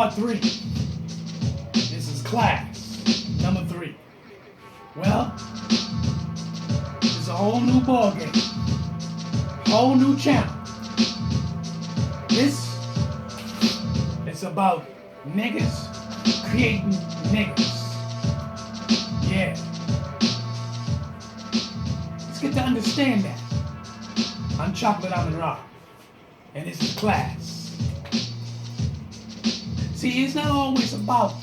part 3. This is class number 3. Well, it's a whole new ball game, whole new channel. This is about niggas creating niggas. Yeah. Let's get to understand that. I'm Chocolate Amun Ra, and this is class. See, it's not always about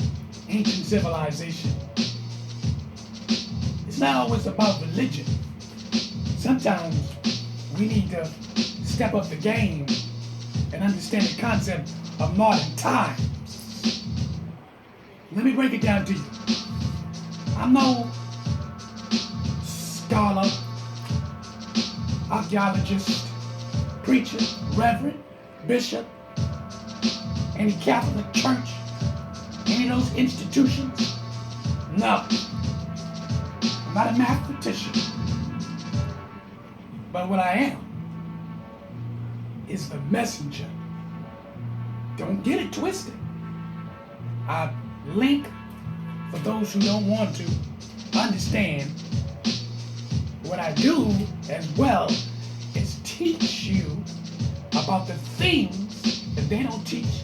ancient civilization. It's not always about religion. Sometimes we need to step up the game and understand the concept of modern times. Let me break it down to you. I'm no scholar, archaeologist, preacher, reverend, bishop, any Catholic church, any of those institutions. No. I'm not a mathematician. But what I am is the messenger. Don't get it twisted. I link for those who don't want to understand. What I do as well is teach you about the things that they don't teach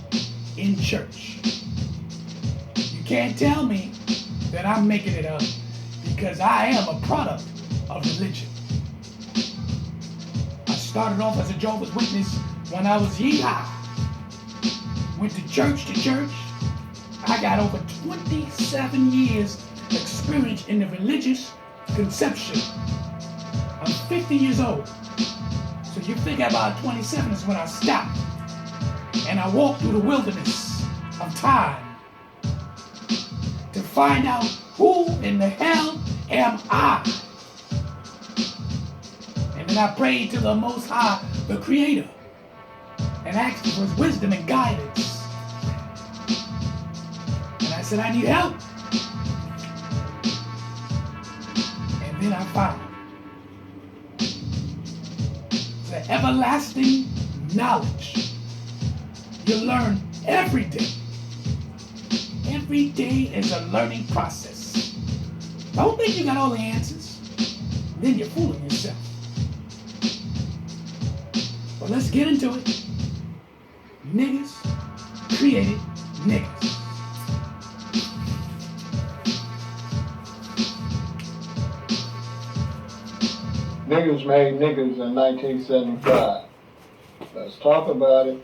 in church. You can't tell me that I'm making it up because I am a product of religion. I started off as a Jehovah's Witness when I was yee-haw. Went to church. I got over 27 years experience in the religious conception. I'm 50 years old. So you figure about 27 is when I stopped. And I walked through the wilderness of time to find out who in the hell am I. And then I prayed to the Most High, the Creator, and asked for His wisdom and guidance. And I said, I need help. And then I found the everlasting knowledge. You learn every day. Every day is a learning process. Don't think you got all the answers. Then you're fooling yourself. But let's get into it. Niggas created niggas. Niggas made niggas in 1975. Let's talk about it.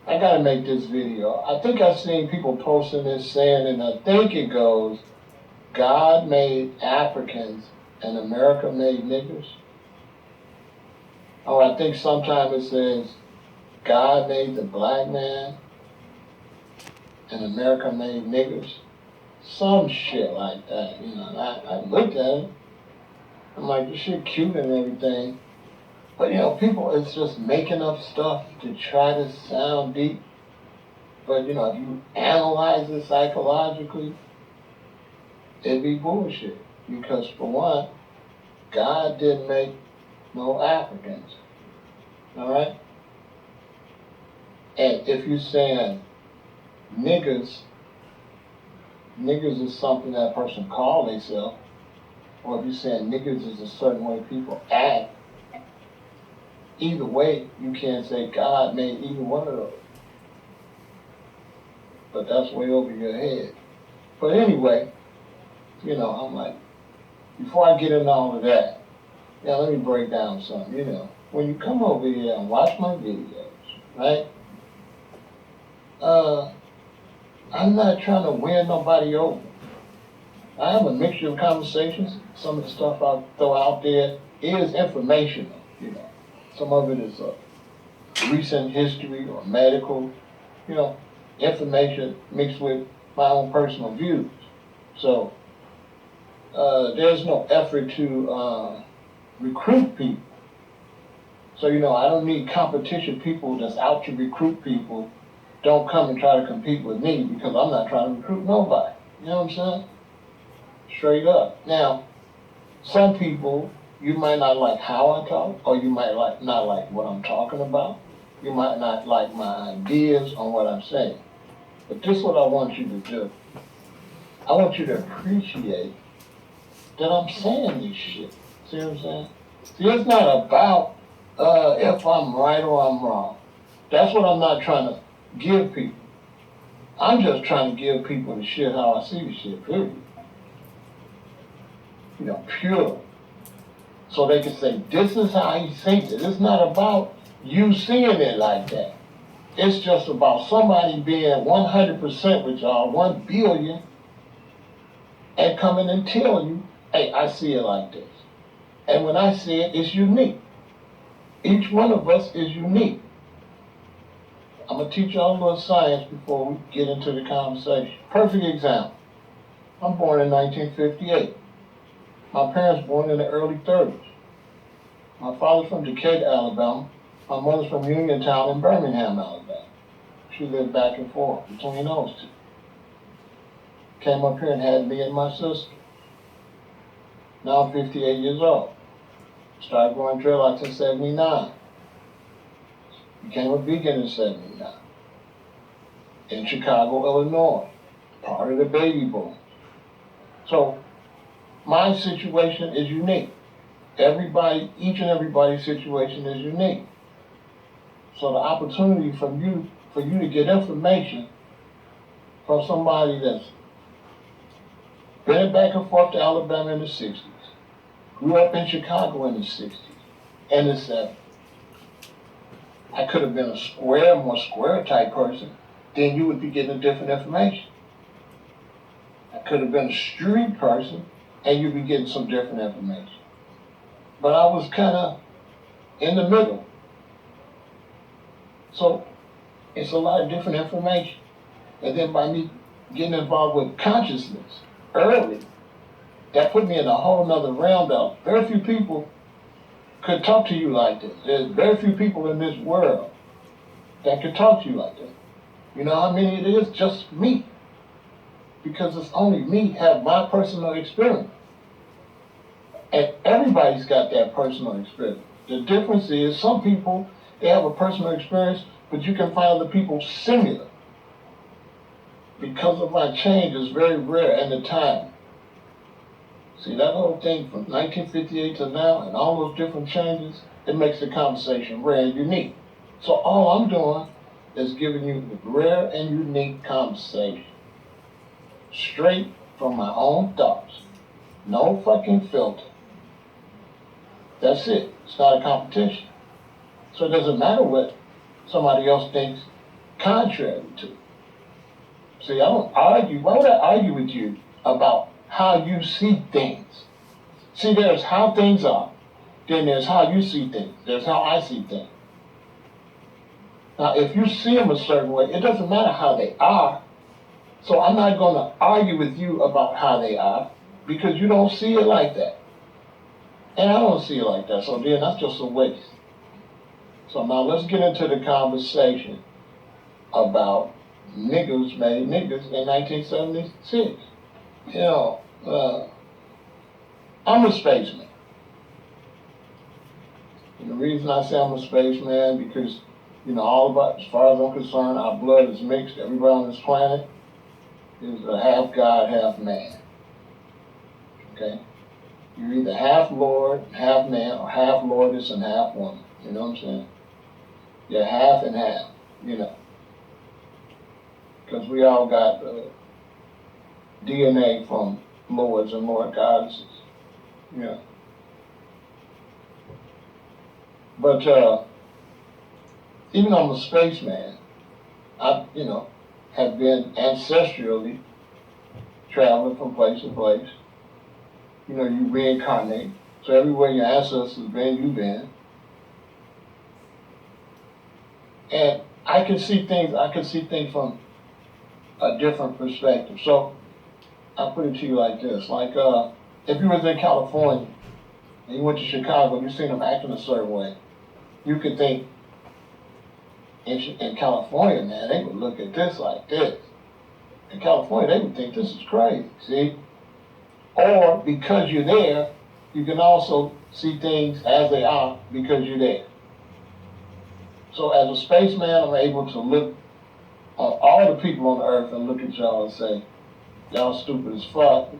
I gotta make this video. I think I've seen people posting this saying, and I think it goes, God made Africans and America made niggers. Or I think sometimes it says, God made the black man and America made niggers. Some shit like that, you know. I looked at it. I'm like, this shit cute and everything. But you know, people, it's just making up stuff to try to sound deep. But you know, if you analyze it psychologically, it'd be bullshit. Because for one, God didn't make no Africans. Alright? And if you're saying niggas is something that person call themselves, or if you're saying niggas is a certain way people act, either way, you can't say God made either one of those. but that's way over your head. But anyway, I'm like, before I get into all of that, let me break down something. When you come over here and watch my videos, right? I'm not trying to win nobody over. I have a mixture of conversations. Some of the stuff I throw out there is informational. Some of it is recent history or medical, information mixed with my own personal views. So there's no effort to recruit people. So, I don't need competition people that's out to recruit people. Don't come and try to compete with me because I'm not trying to recruit nobody. You know what I'm saying? Straight up. Now, some people, you might not like how I talk, or you might not like what I'm talking about. You might not like my ideas on what I'm saying. But this is what I want you to do. I want you to appreciate that I'm saying this shit. See what I'm saying? See, it's not about if I'm right or I'm wrong. That's what I'm not trying to give people. I'm just trying to give people the shit how I see the shit, period. Pure. So they can say, this is how he thinks it. It's not about you seeing it like that. It's just about somebody being 100% with y'all, 1 billion, and coming and telling you, hey, I see it like this. And when I see it, it's unique. Each one of us is unique. I'm going to teach y'all a little science before we get into the conversation. Perfect example. I'm born in 1958. My parents born in the early 30s. My father's from Decatur, Alabama. My mother's from Uniontown in Birmingham, Alabama. She lived back and forth between those two. Came up here and had me and my sister. Now I'm 58 years old. Started growing dreadlocks in 79. Became a vegan in 79. In Chicago, Illinois. Part of the baby boom. So, my situation is unique. Each and everybody's situation is unique. So the opportunity for you to get information from somebody that's been back and forth to Alabama in the 60s, grew up in Chicago in the 60s and the 70s. I could have been a more square type person, then you would be getting different information. I could have been a street person, and you'd be getting some different information. But I was kind of in the middle. So it's a lot of different information. And then by me getting involved with consciousness early, that put me in a whole nother realm that very few people could talk to you like this. There's very few people in this world that could talk to you like this. You know how many it is? Just me. Because it's only me have my personal experience. And everybody's got that personal experience. The difference is some people, they have a personal experience, but you can find other people similar. Because of my change is very rare and the time. See, that whole thing from 1958 to now and all those different changes, it makes the conversation rare and unique. So all I'm doing is giving you the rare and unique conversation. Straight from my own thoughts. No fucking filter. That's it. It's not a competition. So it doesn't matter what somebody else thinks contrary to. See, I don't argue. Why would I argue with you about how you see things? See, there's how things are. Then there's how you see things. There's how I see things. Now, if you see them a certain way, it doesn't matter how they are. So I'm not going to argue with you about how they are because you don't see it like that. And I don't see it like that. So then that's just a waste. So now let's get into the conversation about niggas made niggas in 1976. I'm a spaceman. And the reason I say I'm a spaceman because, all of us, as far as I'm concerned, our blood is mixed. Everybody on this planet is a half God, half man. Okay? You're either half Lord, half man, or half Lordess and half woman. You know what I'm saying? You're half and half, because we all got DNA from lords and lord goddesses. Yeah. But even I'm a spaceman, I, have been ancestrally traveling from place to place. You reincarnate. So everywhere your ancestors been, you've been. And I can see things from a different perspective. So I'll put it to you like this. Like if you was in California and you went to Chicago and you seen them acting a certain way, you could think in California, man, they would look at this like this. In California, they would think this is crazy, see? Or because you're there, you can also see things as they are because you're there. So as a spaceman, I'm able to look on all the people on Earth and look at y'all and say, y'all stupid as fuck.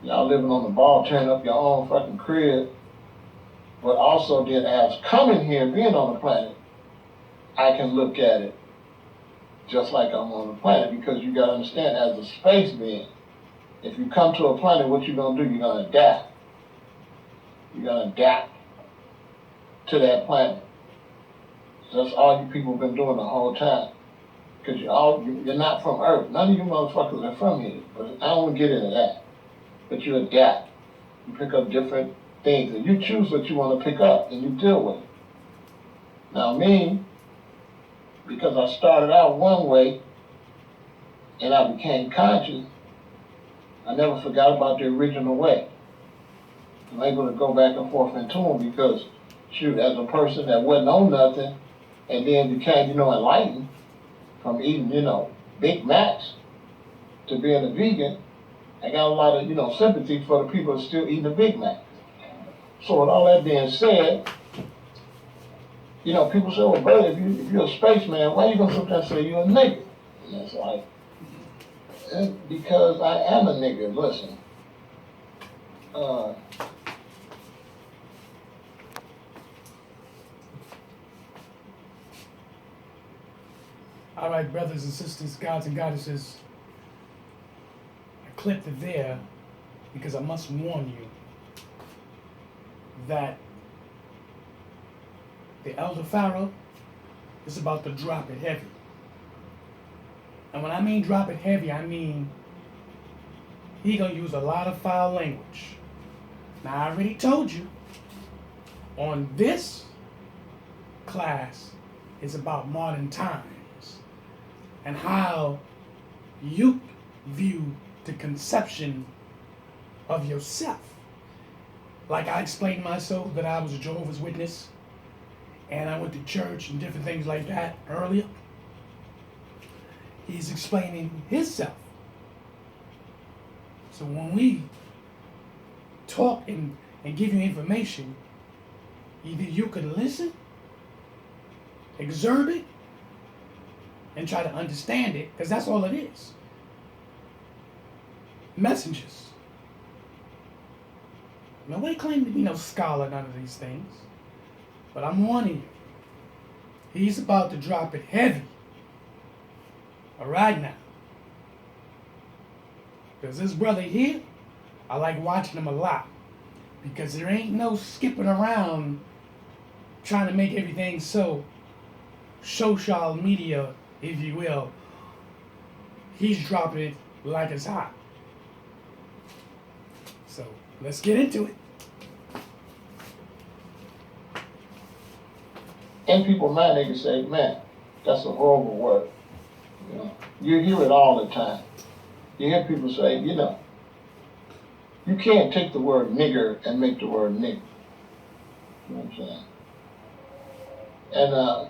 Y'all living on the ball, tearing up your own fucking crib. But also then as coming here, being on the planet, I can look at it just like I'm on the planet, because you gotta understand, as a space being, if you come to a planet, what you gonna do? You're gonna adapt. You're gonna adapt to that planet. So that's all you people been doing the whole time. Because you're not from Earth. None of you motherfuckers are from here. But I don't want to get into that. But you adapt. You pick up different things. And you choose what you want to pick up and you deal with it. Now me, because I started out one way and I became conscious, I never forgot about the original way. I'm able to go back and forth into them because, shoot, as a person that wasn't on nothing and then became, enlightened from eating, Big Macs to being a vegan, I got a lot of, sympathy for the people that still eating the Big Mac. So with all that being said, people say, well, brother, if you're a spaceman, why you gonna sit there and say you're a nigga? And it's like, because I am a nigga. Listen, all right, brothers and sisters, gods and goddesses, I clipped it there because I must warn you that the Elder Pharaoh is about to drop it heavy. And when I mean drop it heavy, I mean he gonna use a lot of foul language. Now I already told you on this class is about modern times and how you view the conception of yourself. Like I explained myself that I was a Jehovah's Witness and I went to church and different things like that earlier. He's explaining himself. So when we talk and give you information, either you can listen, observe it, and try to understand it, because that's all it is. Messengers. Nobody claimed to be no scholar, none of these things. But I'm warning you. He's about to drop it heavy. All right now. Because this brother here, I like watching him a lot. Because there ain't no skipping around trying to make everything so social media, if you will. He's dropping it like it's hot. So let's get into it. In people's mind, they can say, man, that's a horrible word. You hear it all the time. You hear people say, you can't take the word nigger and make the word nigger. You know what I'm saying? And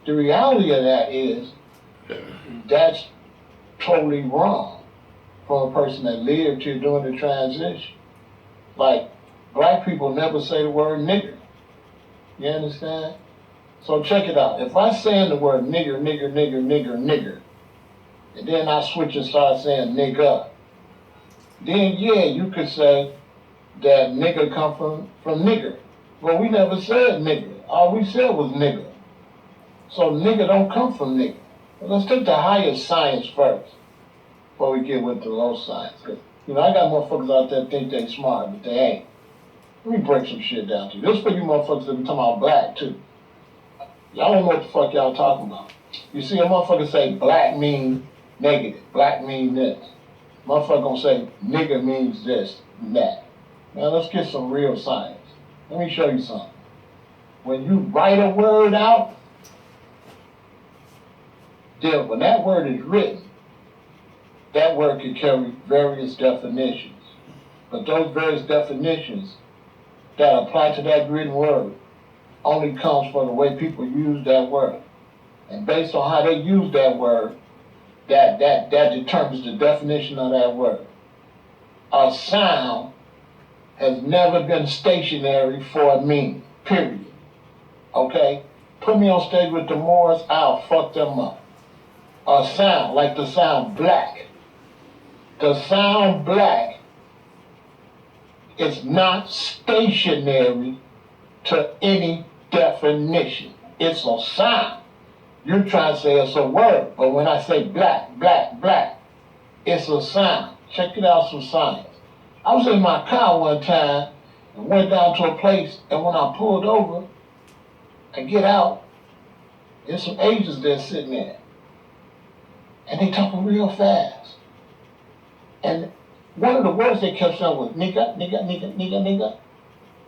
the reality of that is that's totally wrong for a person that lived here during the transition. Like, black people never say the word nigger. You understand? So check it out. If I say the word nigger, nigger, nigger, nigger, nigger, and then I switch and start saying nigga, then yeah, you could say that nigger come from nigger. But we never said nigger. All we said was nigger. So nigger don't come from nigger. But let's take the higher science first before we get with the low science. 'Cause, I got motherfuckers out there think they smart, but they ain't. Let me break some shit down to you. This for you motherfuckers that be talking about black, too. Y'all don't know what the fuck y'all talking about. You see a motherfucker say black mean negative, black mean this. Motherfucker gonna say nigga means this and that. Now let's get some real science. Let me show you something. When you write a word out, then when that word is written, that word can carry various definitions. But those various definitions that apply to that written word only comes from the way people use that word. And based on how they use that word, that determines the definition of that word. A sound has never been stationary for a meaning, period. Okay? Put me on stage with the Moors, I'll fuck them up. A sound, like the sound black. The sound black is not stationary to any definition. It's a sound. You're trying to say it's a word, but when I say black, black, black, it's a sound. Check it out, some science. I was in my car one time and went down to a place, and when I pulled over, I get out, there's some Asians there sitting there, and they talking real fast. And one of the words they kept saying was nigga, nigga, nigga, nigga, nigga.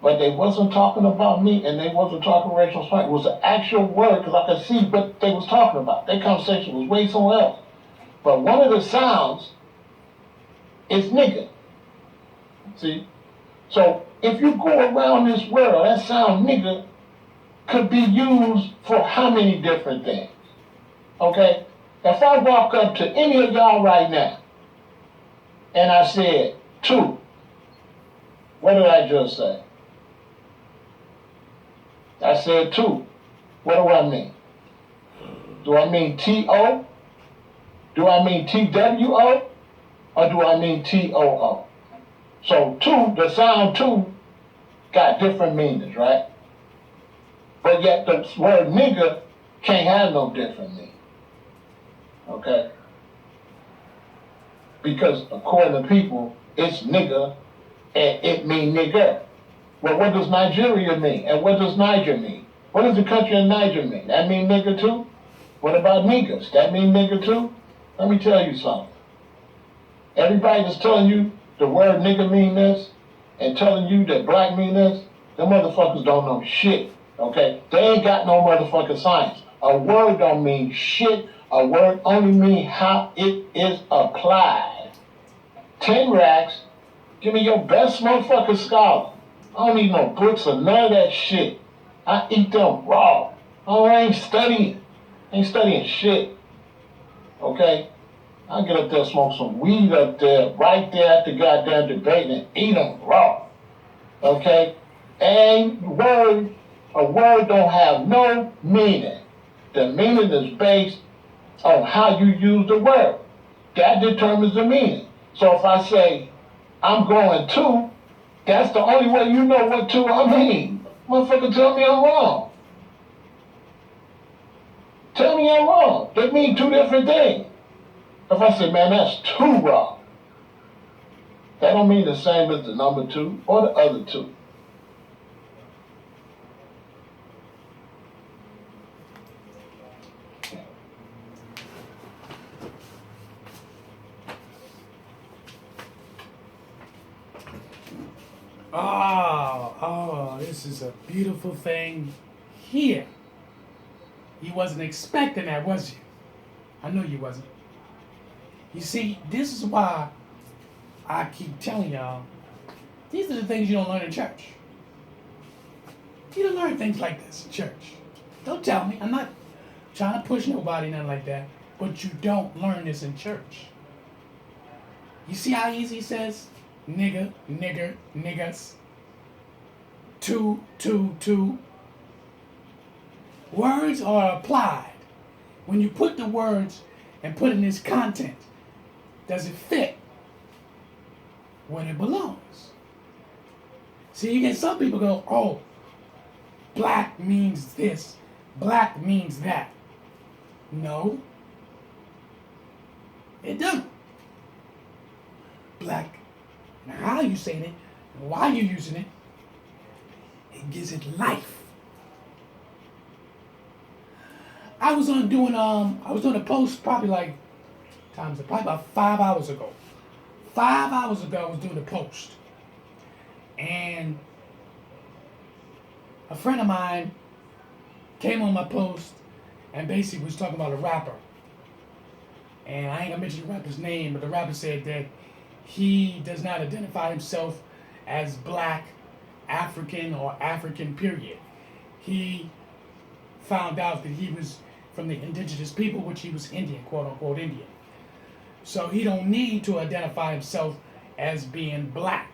But they wasn't talking about me, and they wasn't talking racial slur. It was an actual word, because I could see what they was talking about. Their conversation was way somewhere else. But one of the sounds is nigga. See? So if you go around this world, that sound nigga could be used for how many different things? Okay? If I walk up to any of y'all right now, and I said, two, what did I just say? I said two. What do I mean? Do I mean T-O? Do I mean T-W-O? Or do I mean T-O-O? So two, the sound two, got different meanings, right? But yet the word nigga can't have no different meaning. Okay? Because according to people, it's nigga and it mean nigger. Well, what does Nigeria mean? And what does Niger mean? What does the country of Niger mean? That mean nigger too? What about niggas? That mean nigger too? Let me tell you something. Everybody that's telling you the word nigger mean this and telling you that black mean this, them motherfuckers don't know shit, okay? They ain't got no motherfucking science. A word don't mean shit. A word only mean how it is applied. 10 racks, give me your best motherfucking scholar. I don't need no books or none of that shit. I eat them raw. Oh, I ain't studying. I ain't studying shit. Okay? I get up there, smoke some weed up there, right there at the goddamn debate and eat them raw. Okay? And a word don't have no meaning. The meaning is based on how you use the word. That determines the meaning. So if I say, I'm going to, that's the only way you know what to I mean. Motherfucker, tell me I'm wrong. Tell me I'm wrong. They mean two different things. If I say, man, that's too wrong, that don't mean the same as the number two or the other two. Oh, this is a beautiful thing here. You wasn't expecting that, was you? I know you wasn't. You see, this is why I keep telling y'all, these are the things you don't learn in church. You don't learn things like this in church. Don't tell me. I'm not trying to push nobody, nothing like that. But you don't learn this in church. You see how easy he says, nigga, nigger, niggas, two. Words are applied. When you put the words and put in this content, does it fit when it belongs? See, you get some people go, oh, black means this, black means that. No, It don't. Black. Now how you saying it, and why you using it, it gives it life. I was doing a post probably probably about 5 hours ago. 5 hours ago I was doing a post. And a friend of mine came on my post and basically was talking about a rapper. And I ain't gonna mention the rapper's name, but the rapper said that he does not identify himself as black, African, or African period. He found out that he was from the indigenous people, which he was Indian, quote unquote Indian. So he don't need to identify himself as being black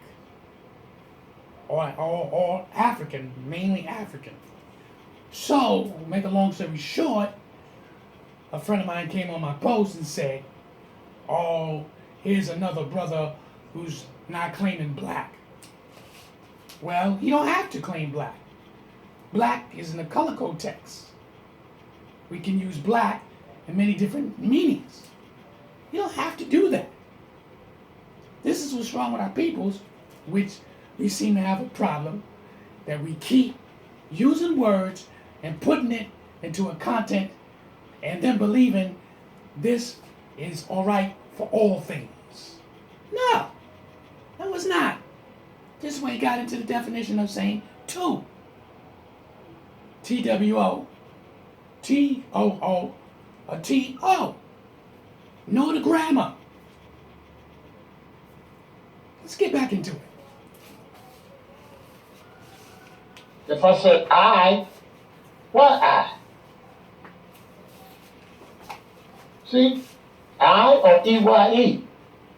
or African, mainly African. So, make a long story short, a friend of mine came on my post and said, oh, here's another brother who's not claiming black. Well, you don't have to claim black. Black is in the color code text. We can use black in many different meanings. You don't have to do that. This is what's wrong with our peoples, which we seem to have a problem, that we keep using words and putting it into a content and then believing this is all right for all things. No, it's not. This is when you got into the definition of saying two. TWO, TOO, a TO. Know the grammar. Let's get back into it. If I said I, what I? See? I or EYE.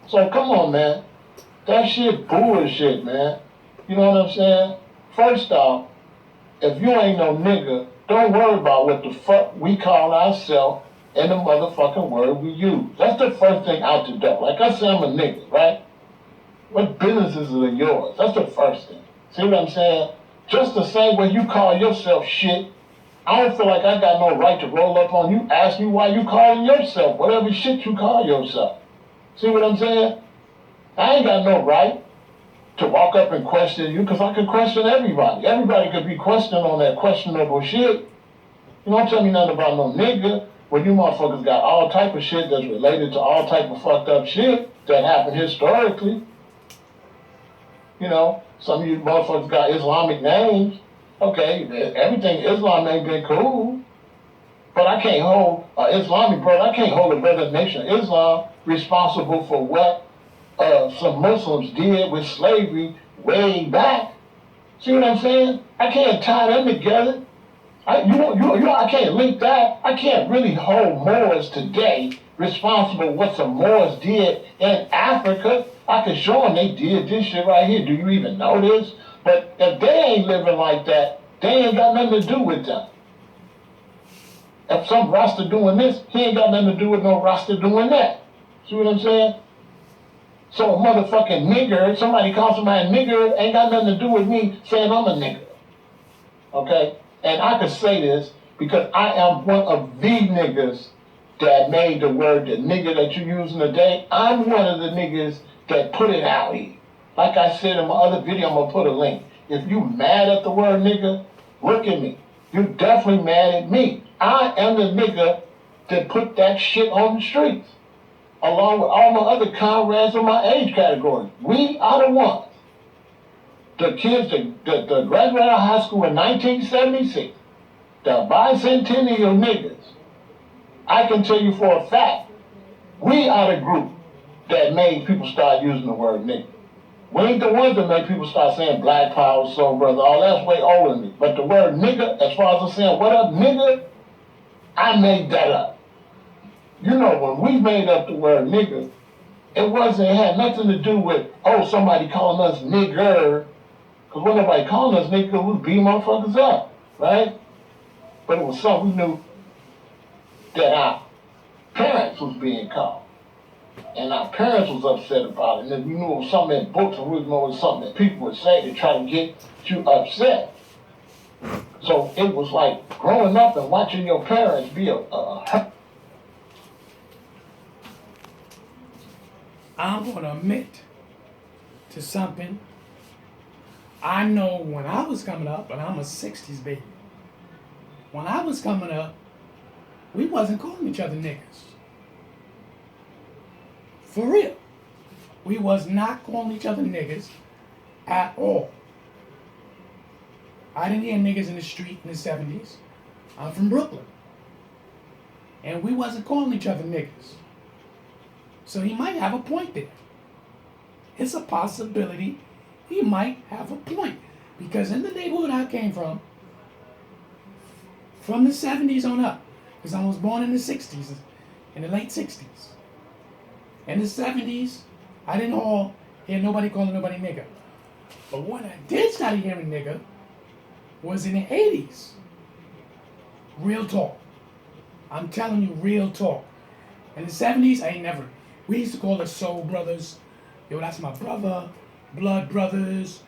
So come on, man. That shit bullshit, man. You know what I'm saying? First off, if you ain't no nigga, don't worry about what the fuck we call ourselves and the motherfucking word we use. That's the first thing out the door. Like I said, I'm a nigga, right? What businesses are yours? That's the first thing. See what I'm saying? Just the same way you call yourself shit, I don't feel like I got no right to roll up on you, ask you why you calling yourself, whatever shit you call yourself. See what I'm saying? I ain't got no right to walk up and question you, because I could question everybody. Everybody could be questioned on that questionable shit. You don't tell me nothing about no nigga when you motherfuckers got all type of shit that's related to all type of fucked up shit that happened historically. You know, some of you motherfuckers got Islamic names. Okay, everything Islam ain't been cool. But I can't hold Islamic brother, I can't hold a brother nation of Islam responsible for what some Muslims did with slavery way back. See what I'm saying? I can't tie them together. I can't link that. I can't really hold Moors today responsible for what some Moors did in Africa. I can show them they did this shit right here. Do you even know this? But if they ain't living like that, they ain't got nothing to do with them. If some Rasta doing this, he ain't got nothing to do with no Rasta doing that. See what I'm saying? So a motherfucking nigger, somebody calls somebody a nigger, ain't got nothing to do with me saying I'm a nigger. Okay? And I can say this because I am one of the niggas that made the word, the nigger that you're using today. I'm one of the niggas that put it out here. Like I said in my other video, I'm gonna put a link. If you mad at the word nigger, look at me. You definitely mad at me. I am the nigga that put that shit on the streets, along with all my other comrades in my age category. We are the ones. The kids that graduated out of high school in 1976, the bicentennial niggas, I can tell you for a fact, we are the group that made people start using the word nigga. We ain't the ones that make people start saying black power, soul brother, all that's way older than me. But the word nigga, as far as I'm saying, what up nigga, I made that up. You know, when we made up the word nigga, it had nothing to do with, oh, somebody calling us nigger, because when nobody calling us nigga, we beat motherfuckers up, right? But it was something we knew that our parents was being called. And our parents was upset about it. And then we knew it was something in books, and we knew it was something that people would say to try to get you upset. So it was like growing up and watching your parents be I'm going to admit to something. I know when I was coming up, and I'm a 60s baby. When I was coming up, we wasn't calling each other niggas. For real. We was not calling each other niggas at all. I didn't hear niggas in the street in the 70s. I'm from Brooklyn. And we wasn't calling each other niggas. So he might have a point there. It's a possibility he might have a point. Because in the neighborhood I came from the 70s on up, because I was born in the 60s, in the late 60s. In the 70s, I didn't hear nobody calling nobody nigga. But when I did start hearing nigga was in the 80s. Real talk. I'm telling you, real talk. In the 70s, we used to call us soul brothers. Yo, that's my brother, blood brothers.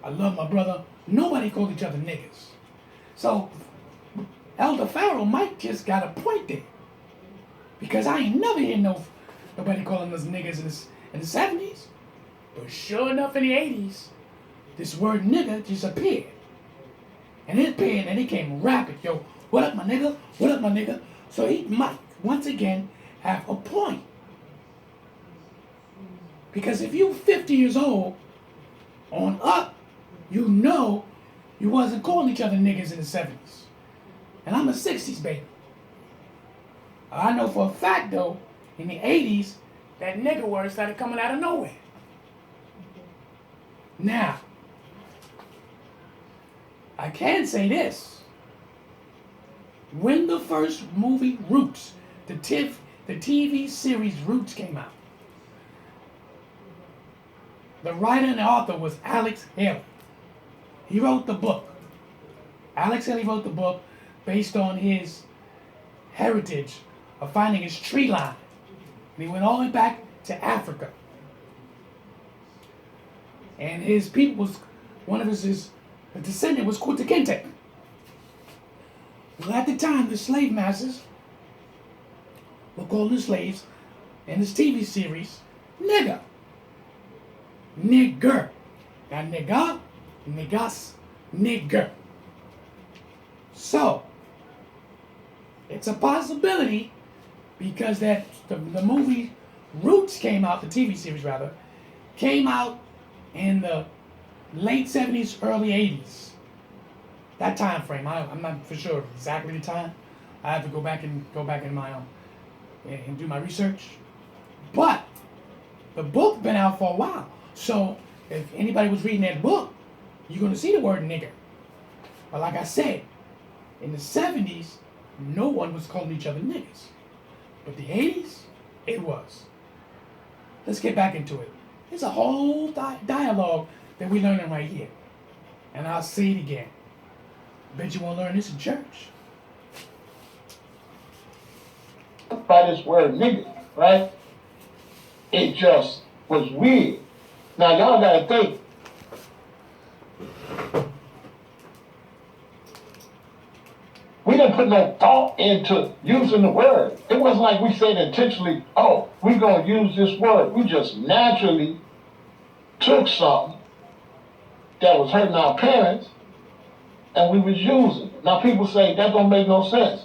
I love my brother. Nobody called each other niggas. So, Elder Pharaoh might just got a point there. Because I ain't never hear nobody calling us niggas in the 70s. But sure enough, in the 80s, this word nigga just appeared. And it appeared and it came rapid. Yo, what up, my nigga? What up, my nigga? So he might, once again, have a point. Because if you 50 years old, on up, you know you wasn't calling each other niggas in the 70s. And I'm a 60s baby. I know for a fact, though, in the 80s, that nigga word started coming out of nowhere. Now, I can say this. When the first movie Roots, the TV series Roots came out, the writer and the author was Alex Haley. He wrote the book. Alex Haley wrote the book based on his heritage of finding his tree line. And he went all the way back to Africa. And his people was, one of his descendant was Kunta Kinte. Well, at the time, the slave masters were calling the slaves in this TV series nigger. Nigger. Not nigga, niggas, nigger. So, it's a possibility because that the movie Roots came out, the TV series rather, came out in the late 70s, early 80s. That time frame, I'm not for sure exactly the time. I have to go back in my and do my research. But the book been out for a while. So if anybody was reading that book, you're gonna see the word nigger. But like I said, in the 70s, no one was calling each other niggas. But the 80s, it was. Let's get back into it. There's a whole dialogue that we're learning right here. And I'll say it again. Bet you won't learn this in church. By this word nigga, right? It just was weird. Now y'all gotta think. We didn't put no thought into using the word. It wasn't like we said intentionally, oh, we're gonna use this word. We just naturally took something that was hurting our parents and we was using it. Now people say that don't make no sense.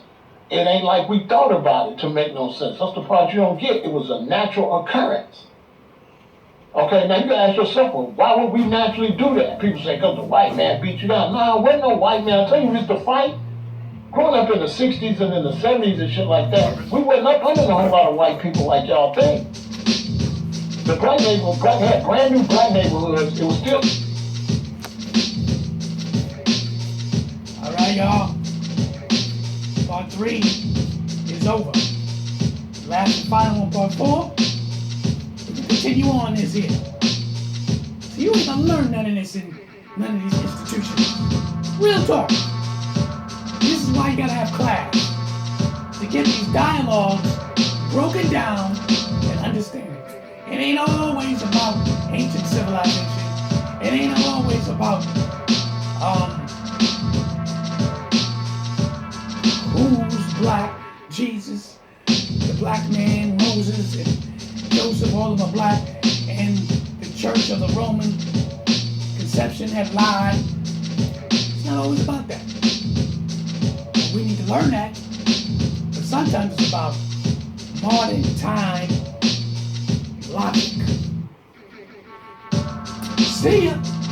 It ain't like we thought about it to make no sense. That's the part you don't get. It was a natural occurrence. Okay, now you can ask yourself, well, why would we naturally do that? People say, because the white man beat you down. No, wasn't no white man. I tell you, we used to fight. Growing up in the 60s and in the 70s and shit like that, we wasn't up under a whole lot of white people like y'all think. The black neighborhood, had brand new black neighborhoods. It was still... All right, y'all. Part 3 is over. Last and final one, part 4. We can continue on this here. So you ain't gonna learn none of this in none of these institutions. Real talk. This is why you gotta have class. To get these dialogues broken down and understand it. It ain't always about ancient civilization. It ain't always about who's black, Jesus, the black man, Moses, and Joseph, all of them are black, and the Church of the Roman Conception had lied. It's not always about that. We need to learn that, but sometimes it's about modern time logic. See ya.